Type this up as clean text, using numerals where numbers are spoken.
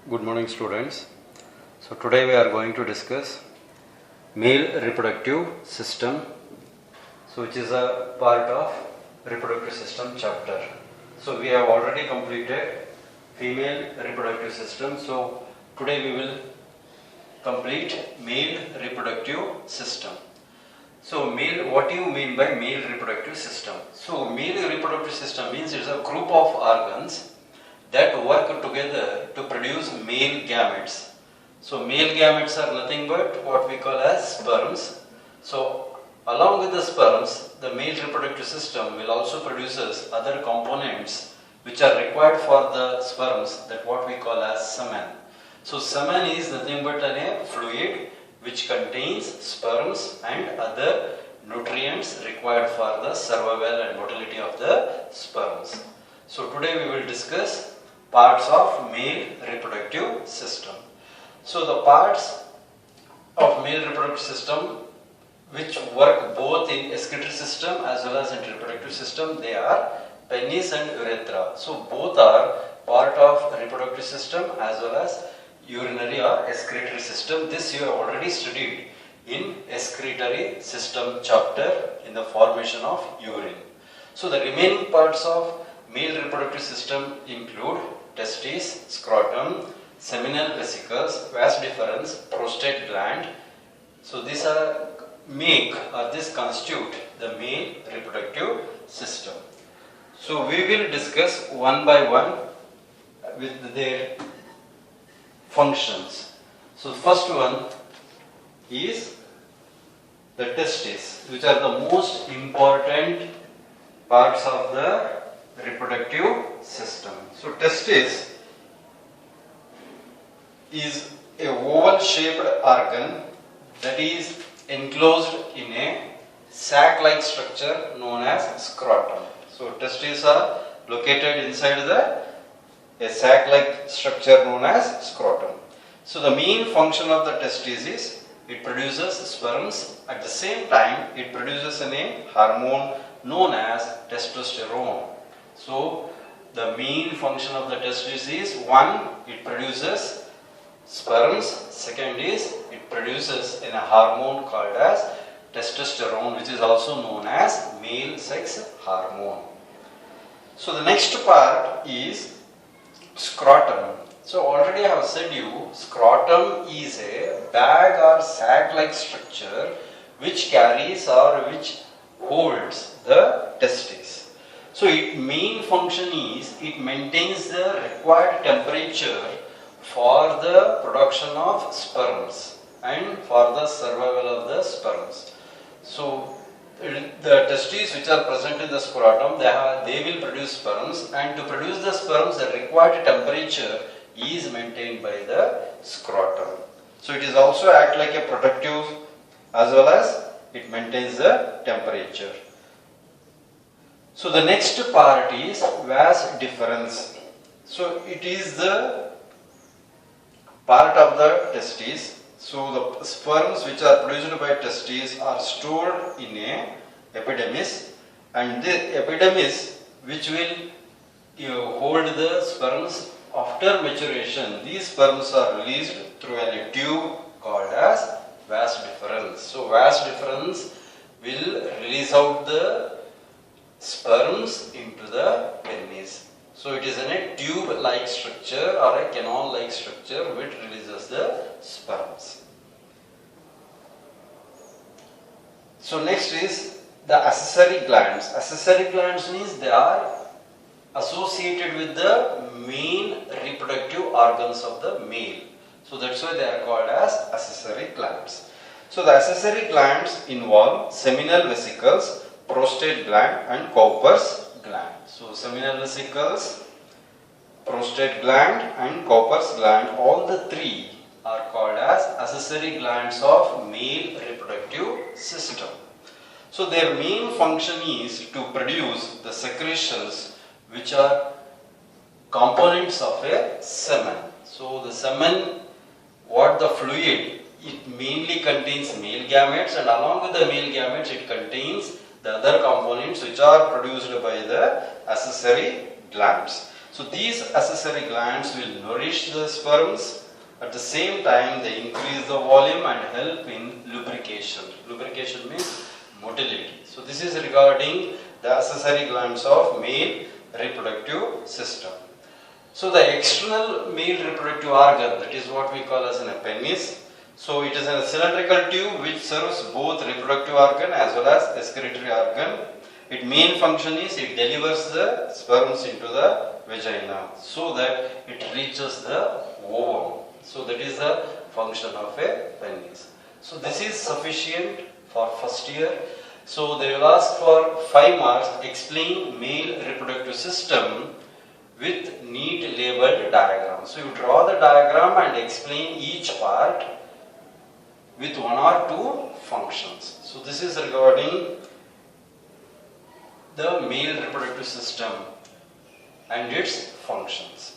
Good morning, students. So today we are going to discuss male reproductive system, so which is a part of reproductive system chapter. So we have already completed female reproductive system. So today we will complete male reproductive system. So male, what do you mean by male reproductive system? So male reproductive system means it's a group of organs that work together to produce male gametes. So male gametes are nothing but what we call as sperms. So along with the sperms, the male reproductive system will also produces other components which are required for the sperms, that what we call as semen. So semen is nothing but a fluid which contains sperms and other nutrients required for the survival and motility of the sperms. So today we will discuss parts of male reproductive system. So the parts of male reproductive system which work both in excretory system as well as in reproductive system, they are penis and urethra. So both are part of reproductive system as well as urinary or excretory system. This you have already studied in excretory system chapter in the formation of urine. So the remaining parts of male reproductive system include testes, scrotum, seminal vesicles, vas deferens, prostate gland. So these are this constitute the male reproductive system. So we will discuss one by one with their functions. So first one is the testes, which are the most important parts of the reproductive system. So testis is a oval shaped organ that is enclosed in a sac-like structure known as scrotum. So testes are located inside a sac-like structure known as scrotum. So the main function of the testis is it produces sperms. At the same time, it produces a hormone known as testosterone. So the main function of the testis is, one, it produces sperms. Second is it produces a hormone called as testosterone, which is also known as male sex hormone. So the next part is scrotum. So already I have said you, scrotum is a bag or sac-like structure which carries or which holds the testes. So its main function is it maintains the required temperature for the production of sperms and for the survival of the sperms. So the testes which are present in the scrotum, they will produce sperms, and to produce the sperms the required temperature is maintained by the scrotum. So it is also act like a protective as well as it maintains the temperature. So the next part is vas deferens. So it is the part of the testes. So the sperms which are produced by testes are stored in a epidermis, and the epidermis which will hold the sperms after maturation. These sperms are released through a tube called as vas deferens. So vas deferens will release out the sperms into the penis. So it is in a tube-like structure or a canal-like structure which releases the sperms. So next is the accessory glands. Accessory glands means they are associated with the main reproductive organs of the male. So that's why they are called as accessory glands. So the accessory glands involve seminal vesicles, prostate gland and Cowper's gland. So seminal vesicles, prostate gland and Cowper's gland, all the three are called as accessory glands of male reproductive system. So their main function is to produce the secretions which are components of a semen. So the semen, what the fluid, it mainly contains male gametes, and along with the male gametes it contains the other components which are produced by the accessory glands. So these accessory glands will nourish the sperms. At the same time, they increase the volume and help in lubrication. Lubrication means motility. So this is regarding the accessory glands of male reproductive system. So the external male reproductive organ, that is what we call as a penis. So it is a cylindrical tube which serves both reproductive organ as well as excretory organ. Its main function is it delivers the sperms into the vagina so that it reaches the ovum. So that is the function of a penis. So this is sufficient for first year. So they will ask for 5 marks. Explain male reproductive system with neat labeled diagram. So you draw the diagram and explain each part with 1 or 2 functions. So this is regarding the male reproductive system and its functions.